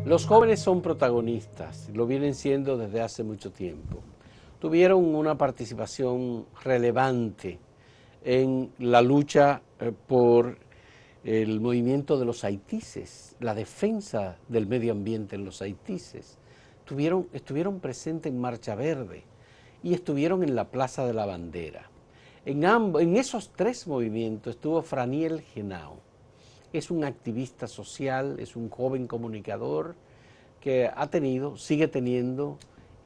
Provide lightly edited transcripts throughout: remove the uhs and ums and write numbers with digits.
Los jóvenes son protagonistas, lo vienen siendo desde hace mucho tiempo. Tuvieron una participación relevante en la lucha por el movimiento de los haitises, la defensa del medio ambiente en los haitises. Estuvieron presentes en Marcha Verde y estuvieron en la Plaza de la Bandera. En esos tres movimientos estuvo Franiel Henao. Es un activista social, es un joven comunicador que ha tenido, sigue teniendo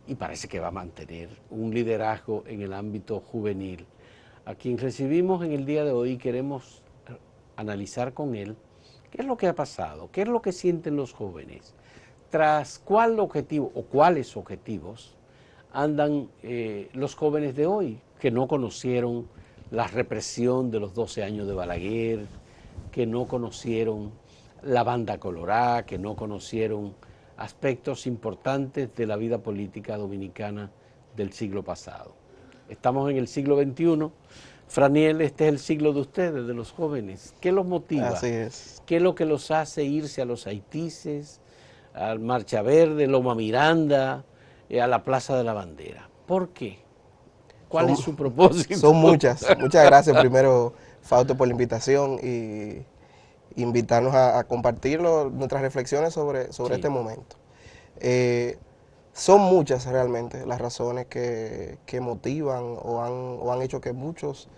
y parece que va a mantener un liderazgo en el ámbito juvenil. A quien recibimos en el día de hoy queremos analizar con él qué es lo que ha pasado, qué es lo que sienten los jóvenes, tras cuál objetivo o cuáles objetivos andan los jóvenes de hoy que no conocieron la represión de los 12 años de Balaguer, que no conocieron la banda colorada, que no conocieron aspectos importantes de la vida política dominicana del siglo pasado. Estamos en el siglo XXI. Franiel, este es el siglo de ustedes, de los jóvenes. ¿Qué los motiva? Así es. ¿Qué es lo que los hace irse a los haitises, a Marcha Verde, Loma Miranda, a la Plaza de la Bandera? ¿Por qué? ¿Cuál es su propósito? Son muchas. Muchas gracias primero, Fausto, por la invitación y invitarnos a compartir nuestras reflexiones sobre este momento. Son muchas realmente las razones que motivan o han hecho que muchos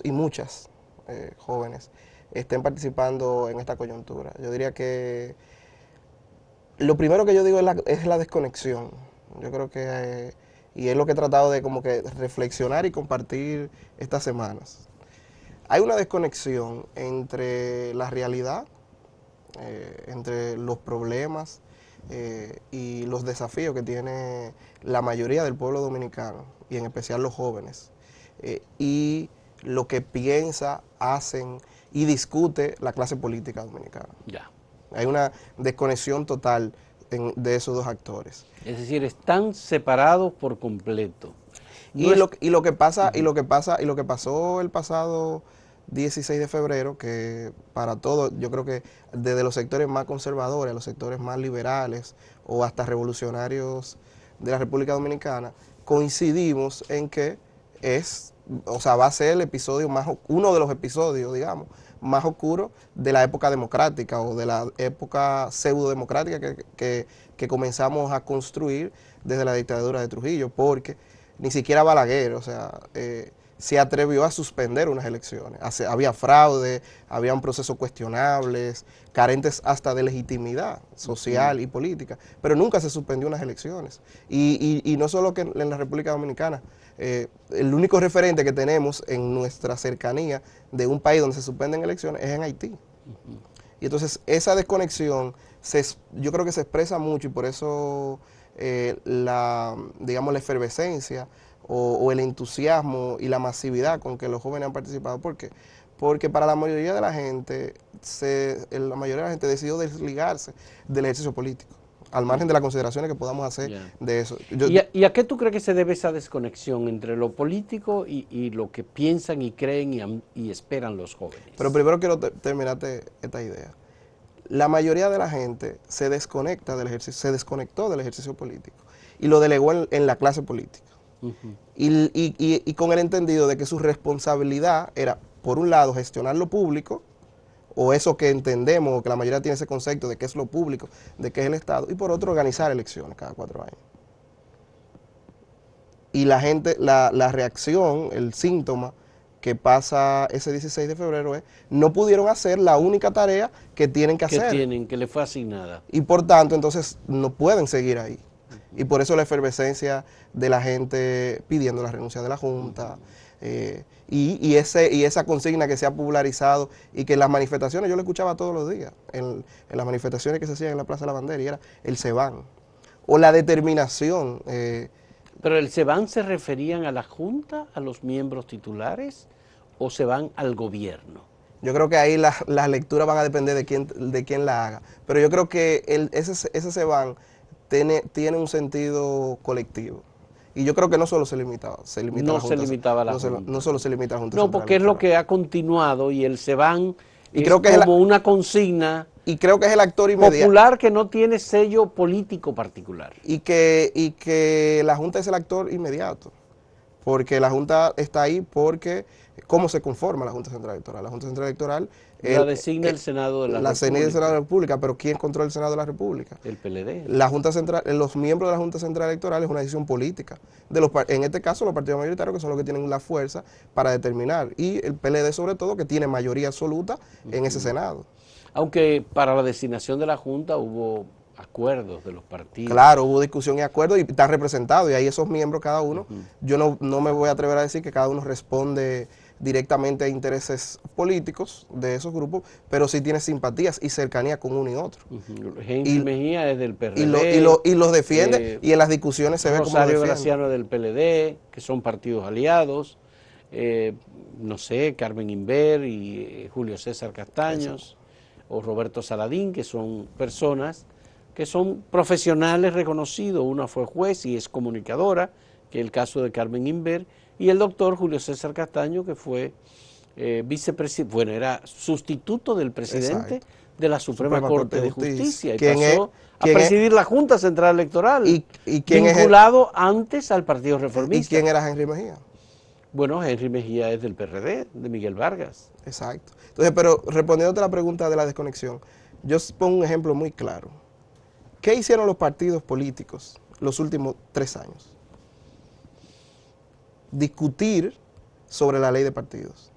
y muchas jóvenes estén participando en esta coyuntura. Yo diría que lo primero que yo digo es la desconexión. Yo creo que, y es lo que he tratado de como que reflexionar y compartir estas semanas. Hay una desconexión entre la realidad, entre los problemas y los desafíos que tiene la mayoría del pueblo dominicano, y en especial los jóvenes, y lo que piensa, hacen y discute la clase política dominicana. Ya. Hay una desconexión total de esos dos actores. Es decir, están separados por completo. Y lo que pasó el pasado 16 de febrero, que para todos, yo creo que desde los sectores más conservadores a los sectores más liberales o hasta revolucionarios de la República Dominicana, coincidimos en que va a ser el episodio uno de los episodios, digamos, más oscuros de la época democrática o de la época pseudo-democrática que comenzamos a construir desde la dictadura de Trujillo, porque ni siquiera Balaguer, se atrevió a suspender unas elecciones. Había fraude, había un proceso cuestionables, carentes hasta de legitimidad social y política, pero nunca se suspendió unas elecciones. Y no solo que en la República Dominicana, el único referente que tenemos en nuestra cercanía de un país donde se suspenden elecciones es en Haití. Y entonces esa desconexión yo creo que se expresa mucho, y por eso la efervescencia o el entusiasmo y la masividad con que los jóvenes han participado. ¿Por qué? Porque para la mayoría de la gente, decidió desligarse del ejercicio político, al margen de las consideraciones que podamos hacer de eso. ¿Y a qué tú crees que se debe esa desconexión entre lo político y lo que piensan y creen y esperan los jóvenes? Pero primero quiero terminarte esta idea. La mayoría de la gente se desconectó del ejercicio político y lo delegó en la clase política. Y con el entendido de que su responsabilidad era, por un lado, gestionar lo público, o eso que entendemos, o que la mayoría tiene ese concepto de qué es lo público, de qué es el Estado, y por otro, organizar elecciones cada 4 años. Y la gente, la reacción, el síntoma que pasa ese 16 de febrero es, no pudieron hacer la única tarea que tienen que hacer. Que le fue asignada. Y por tanto, entonces, no pueden seguir ahí. Y por eso la efervescencia de la gente pidiendo la renuncia de la Junta, y esa consigna que se ha popularizado y que en las manifestaciones, yo lo escuchaba todos los días, en las manifestaciones que se hacían en la Plaza de la Bandera, y era el se van, o la determinación. ¿Pero el se van se referían a la Junta, a los miembros titulares, o se van al gobierno? Yo creo que ahí las lecturas van a depender de quién la haga, pero yo creo que ese se van tiene un sentido colectivo. Y yo creo que no solo se limitaba a la Junta. No se limitaba a la Junta. No solo se limita a la Junta. No, porque es lo que ha continuado, y el se van y es creo que como una consigna y creo que es el actor inmediato. Popular que no tiene sello político particular. Y que la Junta es el actor inmediato, porque la Junta está ahí porque, ¿cómo se conforma la Junta Central Electoral? La Junta Central Electoral La designa el Senado de la República. La designa el Senado de la República, pero ¿quién controla el Senado de la República? El PLD. La Junta Central, los miembros de la Junta Central Electoral es una decisión política. En este caso, los partidos mayoritarios, que son los que tienen la fuerza para determinar. Y el PLD, sobre todo, que tiene mayoría absoluta en ese Senado. Aunque para la designación de la Junta hubo acuerdos de los partidos. Claro, hubo discusión y acuerdo y están representados. Y ahí esos miembros, cada uno, yo no me voy a atrever a decir que cada uno responde directamente a intereses políticos de esos grupos, pero sí tiene simpatías y cercanía con uno y otro. Henry Mejía es del PRD. Y los defiende, y en las discusiones se ve como Rosario Graciano es del PLD, que son partidos aliados. No sé, Carmen Inver y Julio César Castaños, o Roberto Saladín, que son personas que son profesionales reconocidos. Una fue juez y es comunicadora, que es el caso de Carmen Inver, y el doctor Julio César Castaño, que fue vicepresidente, bueno, era sustituto del presidente de la Suprema Corte de Justicia, y pasó a presidir la Junta Central Electoral, vinculado antes al Partido Reformista. ¿Y quién era Henry Mejía? Bueno, Henry Mejía es del PRD, de Miguel Vargas. Exacto. Entonces, pero respondiéndote a la pregunta de la desconexión, yo pongo un ejemplo muy claro. ¿Qué hicieron los partidos políticos los últimos 3 años? Discutir sobre la ley de partidos.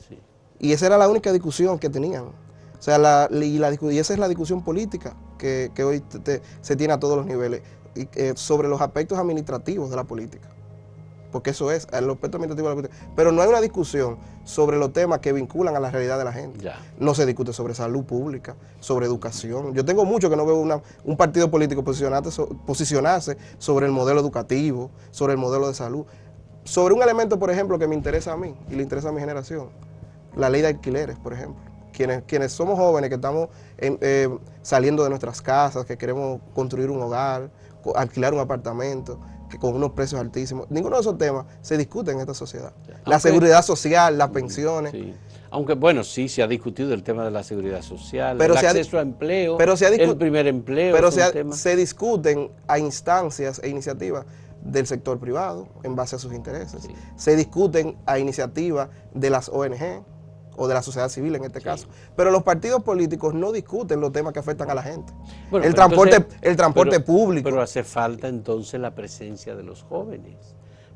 Sí. Y esa era la única discusión que tenían. O sea, y esa es la discusión política que hoy se tiene a todos los niveles, sobre los aspectos administrativos de la política. Porque eso es, el aspecto administrativo de la política. Pero no hay una discusión sobre los temas que vinculan a la realidad de la gente. Ya. No se discute sobre salud pública, sobre educación. Yo tengo mucho que no veo un partido político posicionarse sobre el modelo educativo, sobre el modelo de salud. Sobre un elemento, por ejemplo, que me interesa a mí y le interesa a mi generación, la ley de alquileres, por ejemplo. Quienes somos jóvenes, que estamos saliendo de nuestras casas, que queremos construir un hogar, alquilar un apartamento, que con unos precios altísimos. Ninguno de esos temas se discute en esta sociedad. La seguridad social, las pensiones. Sí. Aunque, bueno, sí se ha discutido el tema de la seguridad social, el acceso a empleo, el primer empleo. Pero se discuten a instancias e iniciativas del sector privado en base a sus intereses. Sí. Se discuten a iniciativas de las ONG o de la sociedad civil en este caso. Pero los partidos políticos no discuten los temas que afectan a la gente. Bueno, el transporte público. Pero hace falta entonces la presencia de los jóvenes.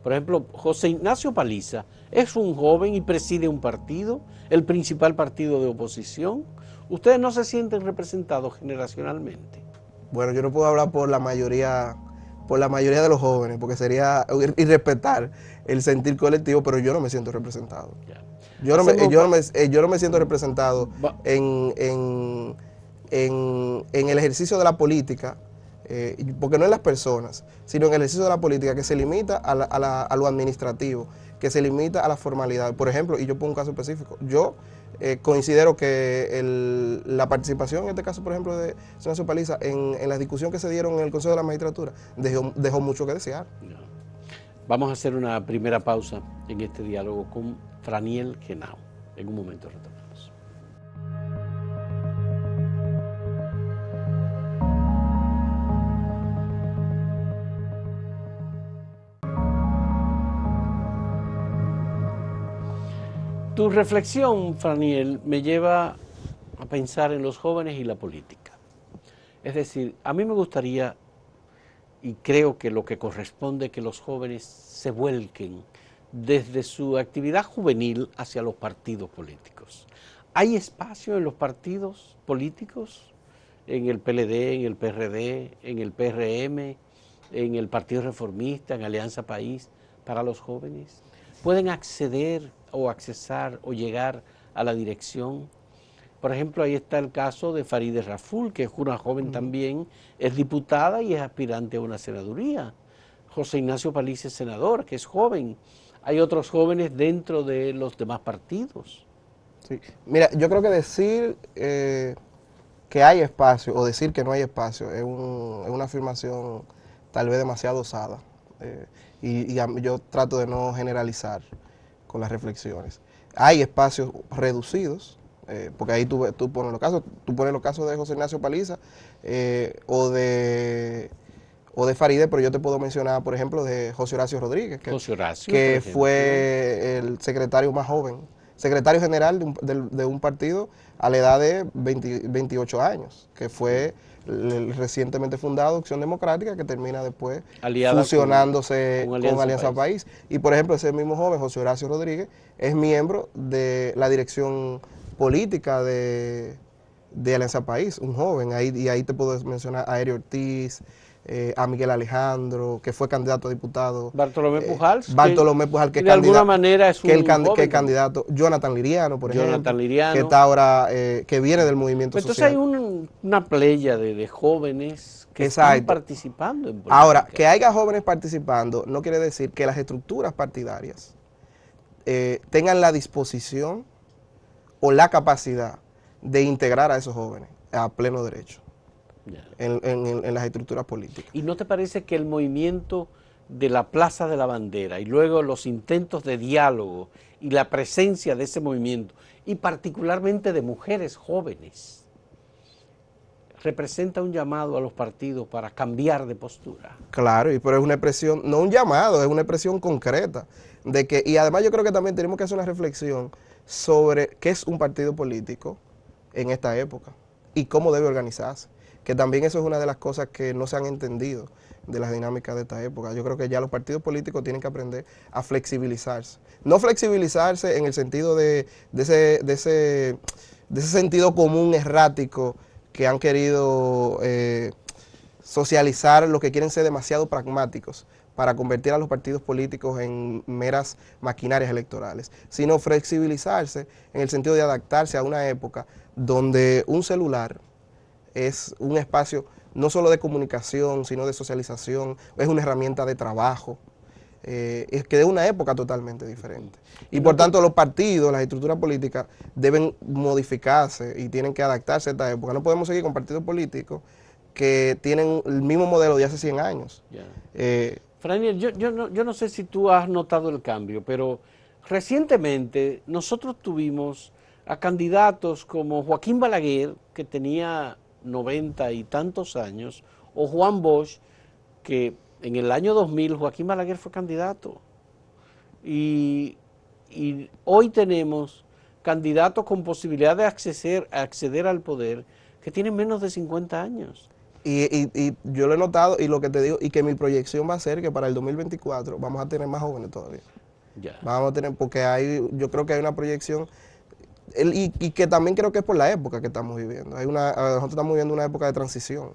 Por ejemplo, José Ignacio Paliza es un joven y preside un partido, el principal partido de oposición. ¿Ustedes no se sienten representados generacionalmente? Bueno, yo no puedo hablar por la mayoría de los jóvenes, porque sería irrespetar el sentir colectivo, pero yo no me siento representado. Ya. Yo no me siento representado en el ejercicio de la política, porque no en las personas, sino en el ejercicio de la política que se limita a lo administrativo, que se limita a la formalidad. Por ejemplo, y yo pongo un caso específico, yo considero que la participación, en este caso, por ejemplo, de Ignacio Paliza, en la discusión que se dieron en el Consejo de la Magistratura, dejó mucho que desear. Vamos a hacer una primera pausa en este diálogo con Franiel Henao. En un momento retornamos. Tu reflexión, Franiel, me lleva a pensar en los jóvenes y la política. Es decir, a mí me gustaría, y creo que lo que corresponde es que los jóvenes se vuelquen desde su actividad juvenil hacia los partidos políticos. ¿Hay espacio en los partidos políticos? En el PLD, en el PRD, en el PRM, en el Partido Reformista, en Alianza País, para los jóvenes. ¿Pueden acceder o accesar o llegar a la dirección? Por ejemplo, ahí está el caso de Farideh Raful, que es una joven también, es diputada y es aspirante a una senaduría. José Ignacio Paliza es senador, que es joven. Hay otros jóvenes dentro de los demás partidos. Sí. Mira, yo creo que decir que hay espacio o decir que no hay espacio es una afirmación tal vez demasiado osada. Yo trato de no generalizar con las reflexiones. Hay espacios reducidos, porque ahí tú pones los casos de José Ignacio Paliza o de Farideh, pero yo te puedo mencionar, por ejemplo, de José Horacio Rodríguez, José Horacio, que fue el secretario más joven, secretario general de un partido a la edad de 28 años, que fue el recientemente fundado Acción Democrática, que termina después aliada fusionándose con Alianza País. País. Y por ejemplo, ese mismo joven, José Horacio Rodríguez, es miembro de la dirección política de Alianza País, un joven. Y ahí te puedo mencionar a Eri Ortiz, a Miguel Alejandro, que fue candidato a diputado. Bartolomé Pujals, Bartolomé Pujals, que de alguna manera es un joven candidato. Jonathan Liriano, por ejemplo, Liriano, que está ahora, que viene del movimiento entonces social. Entonces hay una playa de jóvenes que están participando en política. Ahora, que haya jóvenes participando no quiere decir que las estructuras partidarias tengan la disposición o la capacidad de integrar a esos jóvenes a pleno derecho en las estructuras políticas. ¿Y no te parece que el movimiento de la Plaza de la Bandera y luego los intentos de diálogo y la presencia de ese movimiento, y particularmente de mujeres jóvenes, representa un llamado a los partidos para cambiar de postura? Claro, pero es una expresión, no un llamado, es una expresión concreta de que, y además yo creo que también tenemos que hacer una reflexión sobre qué es un partido político en esta época y cómo debe organizarse, que también eso es una de las cosas que no se han entendido de las dinámicas de esta época. Yo creo que ya los partidos políticos tienen que aprender a flexibilizarse. No flexibilizarse en el sentido de ese sentido común errático que han querido socializar, los que quieren ser demasiado pragmáticos para convertir a los partidos políticos en meras maquinarias electorales, sino flexibilizarse en el sentido de adaptarse a una época donde un celular es un espacio no solo de comunicación, sino de socialización, es una herramienta de trabajo, es que de una época totalmente diferente. Y por tanto los partidos, las estructuras políticas deben modificarse y tienen que adaptarse a esta época. No podemos seguir con partidos políticos que tienen el mismo modelo de hace 100 años. Franiel, yo no sé si tú has notado el cambio, pero recientemente nosotros tuvimos a candidatos como Joaquín Balaguer, que tenía 90 y tantos años, o Juan Bosch, que en el año 2000 Joaquín Balaguer fue candidato. Y hoy tenemos candidatos con posibilidad de acceder al poder que tienen menos de 50 años. Y yo lo he notado, y lo que te digo, y que mi proyección va a ser que para el 2024 vamos a tener más jóvenes todavía. Vamos a tener, porque yo creo que hay una proyección, y que también creo que es por la época que estamos viviendo. Nosotros estamos viviendo una época de transición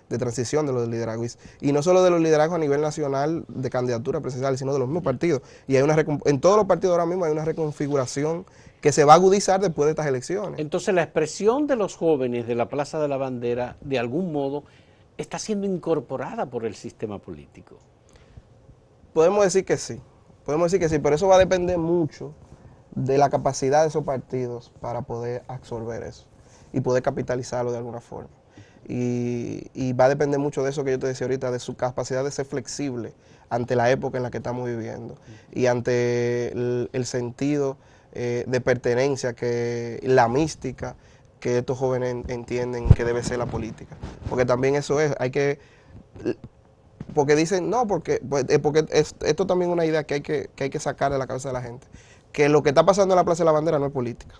de los liderazgos. Y no solo de los liderazgos a nivel nacional de candidatura presidencial, sino de los mismos partidos. Y en todos los partidos ahora mismo hay una reconfiguración que se va a agudizar después de estas elecciones. Entonces la expresión de los jóvenes de la Plaza de la Bandera, de algún modo, está siendo incorporada por el sistema político. Podemos decir que sí, pero eso va a depender mucho de la capacidad de esos partidos para poder absorber eso y poder capitalizarlo de alguna forma. Y va a depender mucho de eso que yo te decía ahorita, de su capacidad de ser flexible ante la época en la que estamos viviendo y ante el sentido de pertenencia, la mística que estos jóvenes entienden que debe ser la política. Porque también eso es, porque dicen, no, porque esto también es una idea que hay que sacar de la cabeza de la gente, que lo que está pasando en la Plaza de la Bandera no es política,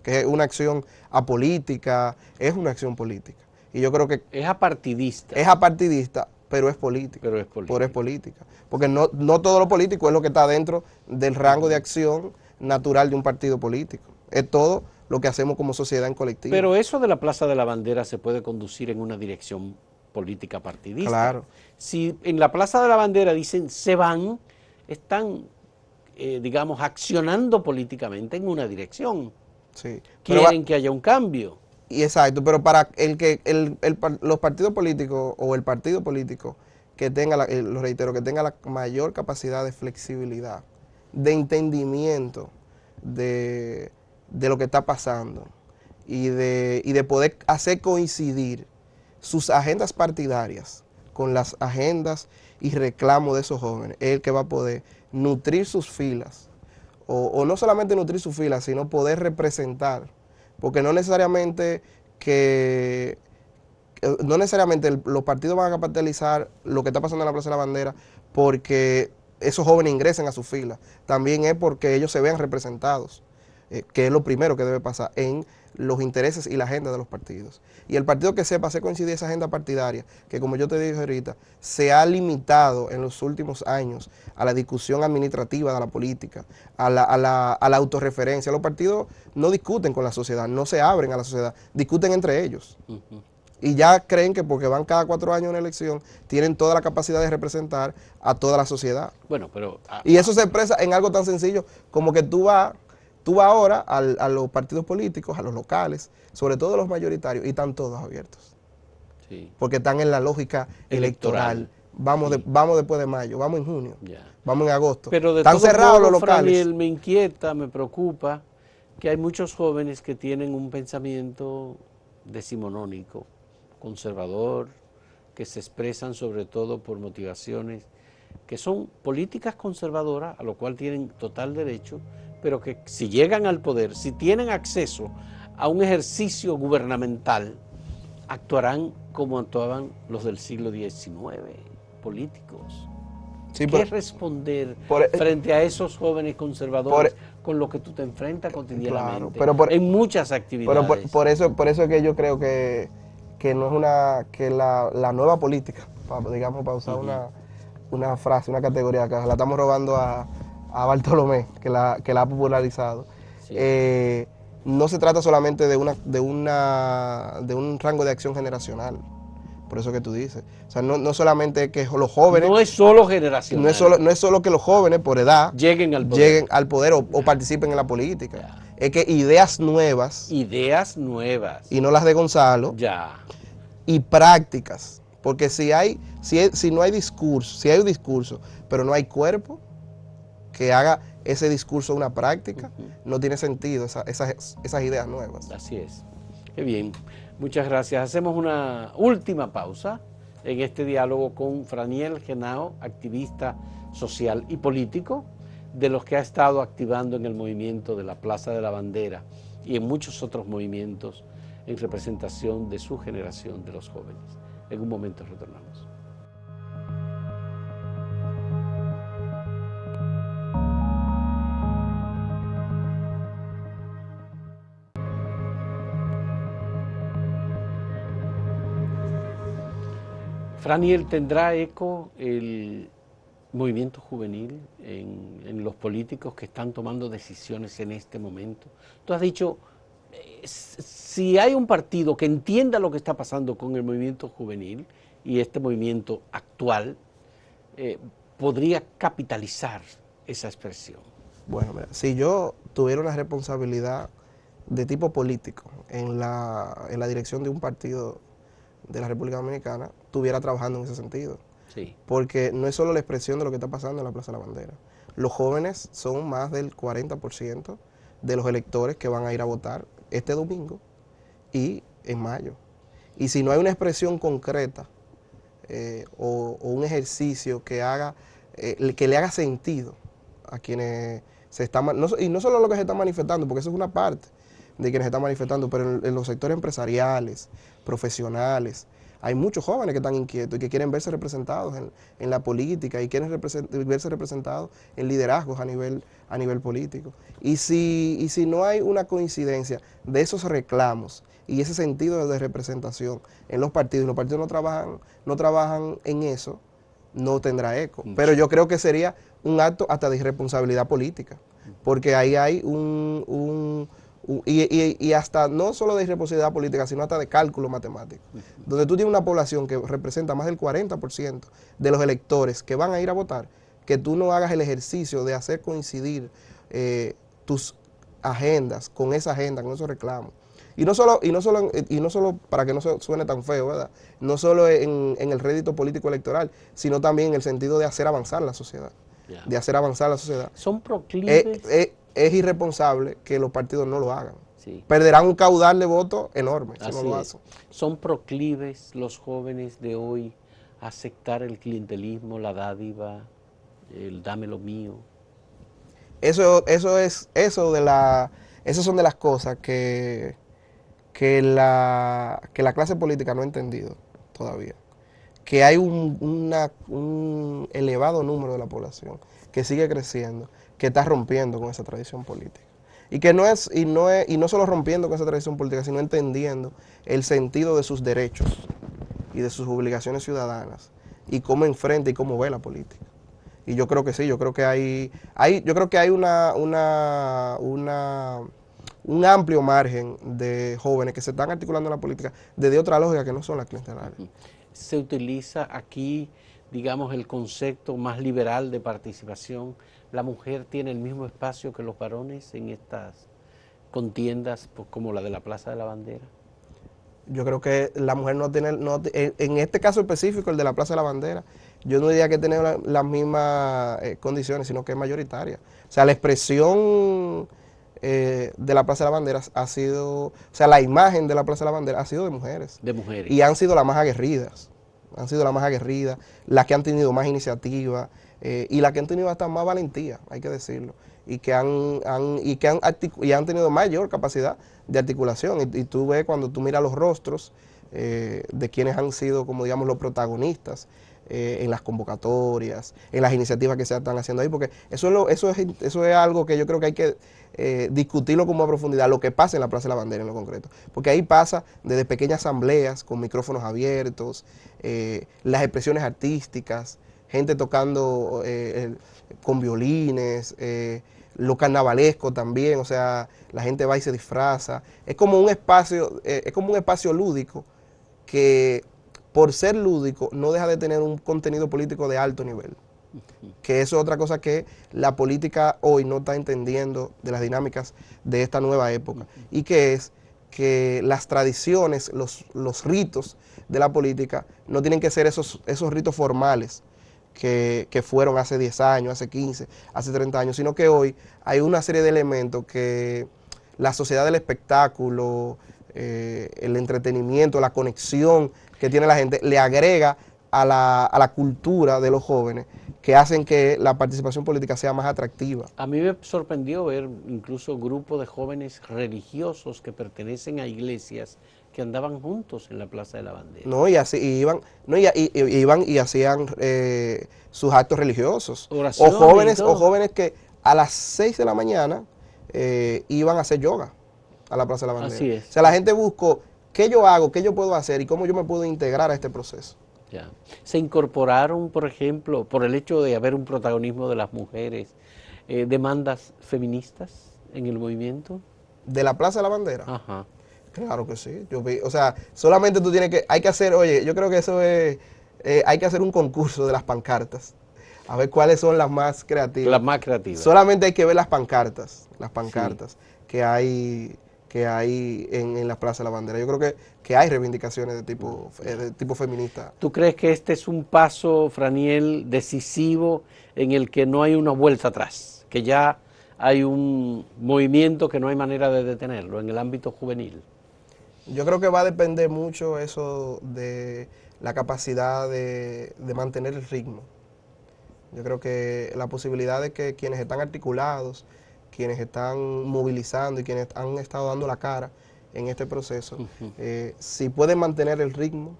que es una acción apolítica, es una acción política. Y yo creo que es apartidista. Es apartidista, pero es política. Pero es política. Porque no todo lo político es lo que está dentro del rango de acción natural de un partido político. Es todo lo que hacemos como sociedad en colectivo. Pero eso de la Plaza de la Bandera se puede conducir en una dirección política partidista. Claro. Si en la Plaza de la Bandera dicen se van, están, digamos, accionando políticamente en una dirección. Sí. Quieren que haya un cambio. Y exacto, pero para los partidos políticos o el partido político que tenga, lo reitero, que tenga la mayor capacidad de flexibilidad, de entendimiento de lo que está pasando y de poder hacer coincidir sus agendas partidarias con las agendas y reclamos de esos jóvenes, es el que va a poder nutrir sus filas, o no solamente nutrir sus filas, sino poder representar porque no necesariamente los partidos van a capitalizar lo que está pasando en la Plaza de la Bandera porque esos jóvenes ingresen a sus filas. También es porque ellos se vean representados, que es lo primero que debe pasar en los intereses y la agenda de los partidos. Y el partido que sepa hacer coincidir esa agenda partidaria, que como yo te dije ahorita, se ha limitado en los últimos años a la discusión administrativa de la política, a la autorreferencia. Los partidos no discuten con la sociedad, no se abren a la sociedad, discuten entre ellos. Y ya creen que porque van cada 4 años a una elección, tienen toda la capacidad de representar a toda la sociedad. Bueno, pero... Y eso se expresa en algo tan sencillo como que tú vas ahora a los partidos políticos, a los locales, sobre todo los mayoritarios, y están todos abiertos. Sí. Porque están en la lógica electoral. Vamos, Sí. Vamos después de mayo, vamos en junio, vamos en agosto. Pero de Están cerrados los locales. Franiel, me inquieta, me preocupa que hay muchos jóvenes que tienen un pensamiento decimonónico, conservador, que se expresan sobre todo por motivaciones que son políticas conservadoras, a lo cual tienen total derecho, pero que si llegan al poder, si tienen acceso a un ejercicio gubernamental, actuarán como actuaban los del siglo XIX, políticos. Sí, ¿Qué responder frente a esos jóvenes conservadores con los que tú te enfrentas cotidianamente en muchas actividades? Pero por eso es que yo creo que no es que la nueva política, digamos, para usar una frase, una categoría que la estamos robando a Bartolomé, que la ha popularizado. Sí. No se trata solamente de un rango de acción generacional. Por eso que tú dices. O sea, no solamente que los jóvenes... No es solo generacional. No es solo que los jóvenes, por edad, lleguen al poder o participen en la política. Ya. Es que ideas nuevas... Y no las de Gonzalo. Ya. Y prácticas. Porque si no hay discurso, si hay un discurso, pero no hay cuerpo que haga ese discurso una práctica, no tiene sentido esas ideas nuevas. Así es. Qué bien. Muchas gracias. Hacemos una última pausa en este diálogo con Franiel Henao, activista social y político, de los que ha estado activando en el movimiento de la Plaza de la Bandera y en muchos otros movimientos en representación de su generación, de los jóvenes. En un momento retornamos. Franiel, ¿tendrá eco el movimiento juvenil en los políticos que están tomando decisiones en este momento? Tú has dicho, si hay un partido que entienda lo que está pasando con el movimiento juvenil y este movimiento actual, podría capitalizar esa expresión. Bueno, mira, si yo tuviera una responsabilidad de tipo político en la dirección de un partido de la República Dominicana, estuviera trabajando en ese sentido. Sí. Porque no es solo la expresión de lo que está pasando en la Plaza de la Bandera. Los jóvenes son más del 40% de los electores que van a ir a votar este domingo y en mayo. Y si no hay una expresión concreta o un ejercicio que le haga sentido a quienes se están, y no solo lo que se está manifestando, porque eso es una parte de quienes se están manifestando, pero en los sectores empresariales, profesionales, hay muchos jóvenes que están inquietos y que quieren verse representados en la política y quieren verse representados en liderazgos a nivel político. Y si no hay una coincidencia de esos reclamos y ese sentido de representación en los partidos, y los partidos no trabajan en eso, no tendrá eco. Pero yo creo que sería un acto hasta de irresponsabilidad política, porque ahí hay y hasta no solo de irresponsabilidad política, sino hasta de cálculo matemático, donde tú tienes una población que representa más del 40% de los electores que van a ir a votar, que tú no hagas el ejercicio de hacer coincidir tus agendas con esa agenda, con esos reclamos. Y no solo para que no suene tan feo, ¿verdad? No solo en el rédito político electoral, sino también en el sentido de hacer avanzar la sociedad. Yeah. De hacer avanzar la sociedad. Son proclives. Es irresponsable que los partidos no lo hagan. Sí. Perderán un caudal de votos enorme si no lo hacen. ¿Son proclives los jóvenes de hoy a aceptar el clientelismo, la dádiva, el dame lo mío? Esas son de las cosas que que la clase política no ha entendido todavía. Que hay un elevado número de la población que sigue creciendo, que está rompiendo con esa tradición política. Y que no solo rompiendo con esa tradición política, sino entendiendo el sentido de sus derechos y de sus obligaciones ciudadanas y cómo enfrenta y cómo ve la política. Y yo creo que sí, yo creo que hay un amplio margen de jóvenes que se están articulando en la política desde otra lógica que no son las clientelares. Se utiliza aquí, digamos, el concepto más liberal de participación. ¿La mujer tiene el mismo espacio que los varones en estas contiendas pues, como la de la Plaza de la Bandera? Yo creo que la mujer no tiene, en este caso específico, el de la Plaza de la Bandera, yo no diría que tiene las mismas condiciones, sino que es mayoritaria. O sea, la expresión de la Plaza de la Bandera ha sido, o sea, la imagen de la Plaza de la Bandera ha sido de mujeres. De mujeres. Y han sido las más aguerridas. Han sido las más aguerridas, las que han tenido más iniciativa y las que han tenido hasta más valentía, hay que decirlo. Y que han tenido mayor capacidad de articulación. Y tú ves cuando tú miras los rostros de quienes han sido, como digamos, los protagonistas en las convocatorias, en las iniciativas que se están haciendo ahí, porque eso es algo que yo creo que hay que discutirlo como a profundidad, lo que pasa en la Plaza de la Bandera en lo concreto. Porque ahí pasa desde pequeñas asambleas con micrófonos abiertos, las expresiones artísticas, gente tocando con violines, lo carnavalesco también, o sea, la gente va y se disfraza. Es como un espacio lúdico que por ser lúdico no deja de tener un contenido político de alto nivel. Que eso es otra cosa que la política hoy no está entendiendo de las dinámicas de esta nueva época. Y que es que las tradiciones, los ritos de la política no tienen que ser esos ritos formales que fueron hace 10 años, hace 15, hace 30 años, sino que hoy hay una serie de elementos que la sociedad del espectáculo, el entretenimiento, la conexión que tiene la gente, le agrega a la cultura de los jóvenes, que hacen que la participación política sea más atractiva. A mí me sorprendió ver incluso grupos de jóvenes religiosos que pertenecen a iglesias que andaban juntos en la Plaza de la Bandera. No, y así iban, no, iban y hacían sus actos religiosos. Oraciones O jóvenes que a las 6 de la mañana iban a hacer yoga a la Plaza de la Bandera. Así es. O sea, la gente buscó qué yo hago, qué yo puedo hacer y cómo yo me puedo integrar a este proceso. Ya. Se incorporaron, por ejemplo, por el hecho de haber un protagonismo de las mujeres, demandas feministas en el movimiento. ¿De la Plaza de la Bandera? Ajá. Claro que sí. O sea, solamente tú hay que hacer, oye, yo creo que eso es, hay que hacer un concurso de las pancartas. A ver cuáles son las más creativas. Las más creativas. Solamente hay que ver las pancartas sí, que hay en la Plaza de la Bandera. Yo creo que hay reivindicaciones de tipo feminista. ¿Tú crees que este es un paso, Franiel, decisivo en el que no hay una vuelta atrás? Que ya hay un movimiento que no hay manera de detenerlo en el ámbito juvenil. Yo creo que va a depender mucho eso de la capacidad de mantener el ritmo. Yo creo que la posibilidad de que quienes están articulados, quienes están movilizando y quienes han estado dando la cara en este proceso, si pueden mantener el ritmo,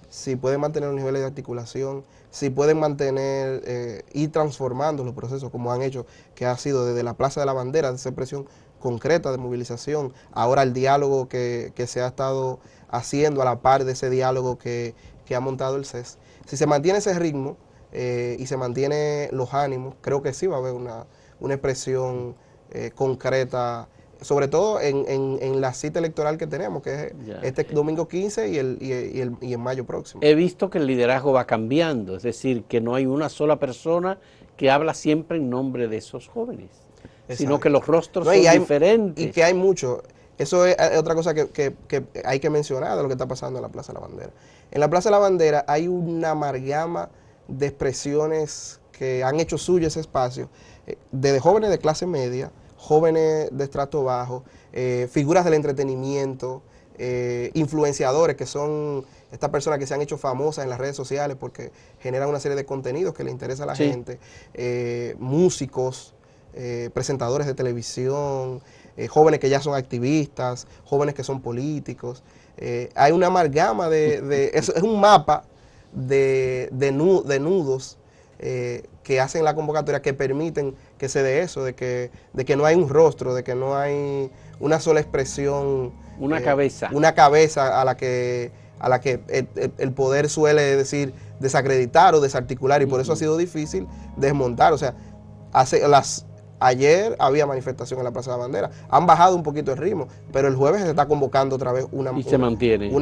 si pueden mantener los niveles de articulación, si pueden mantener, ir transformando los procesos como han hecho, que ha sido desde la Plaza de la Bandera, de esa expresión concreta de movilización, ahora el diálogo que se ha estado haciendo a la par de ese diálogo que ha montado el CES. Si se mantiene ese ritmo y se mantiene los ánimos, creo que sí va a haber una expresión concreta, sobre todo en la cita electoral que tenemos, que es este domingo 15 y en mayo próximo. He visto que el liderazgo va cambiando, es decir, que no hay una sola persona que habla siempre en nombre de esos jóvenes, sino que los rostros son diferentes. Y que hay mucho. Eso es otra cosa que hay que mencionar de lo que está pasando en la Plaza de la Bandera. En la Plaza de la Bandera hay una amalgama de expresiones que han hecho suyo ese espacio, desde jóvenes de clase media, jóvenes de estrato bajo, figuras del entretenimiento, influenciadores que son estas personas que se han hecho famosas en las redes sociales porque generan una serie de contenidos que le interesa a la gente, músicos, presentadores de televisión, jóvenes que ya son activistas, jóvenes que son políticos. Hay una amalgama es un mapa de nudos que hacen la convocatoria, que permiten que se dé eso, de que no hay un rostro, de que no hay una sola expresión. Una cabeza. Una cabeza a la que el poder suele decir desacreditar o desarticular, y por eso ha sido difícil desmontar. O sea, ayer había manifestación en la Plaza de la Bandera, han bajado un poquito el ritmo, pero el jueves se está convocando otra vez una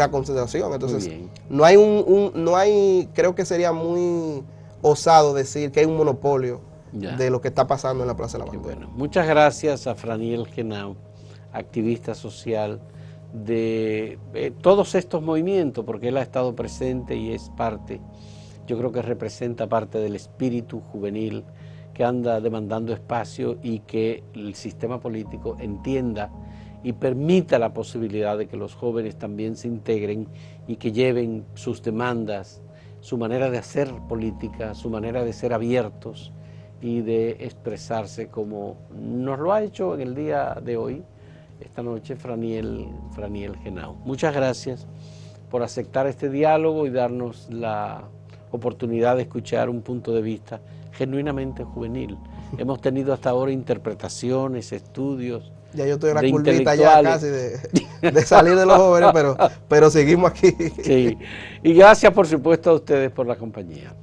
concentración. Entonces, no hay, creo que sería muy osado decir que hay un monopolio de lo que está pasando en la Plaza de la Bandera. Bueno, muchas gracias a Franiel Henao, activista social de todos estos movimientos, porque él ha estado presente y es parte, yo creo que representa parte del espíritu juvenil que anda demandando espacio, y que el sistema político entienda y permita la posibilidad de que los jóvenes también se integren y que lleven sus demandas, su manera de hacer política, su manera de ser abiertos y de expresarse, como nos lo ha hecho en el día de hoy, esta noche, Franiel Henao. Muchas gracias por aceptar este diálogo y darnos la oportunidad de escuchar un punto de vista genuinamente juvenil. Hemos tenido hasta ahora interpretaciones, estudios. Ya yo estoy en la curvita ya casi de salir de los jóvenes, pero seguimos aquí. Sí, y gracias por supuesto a ustedes por la compañía.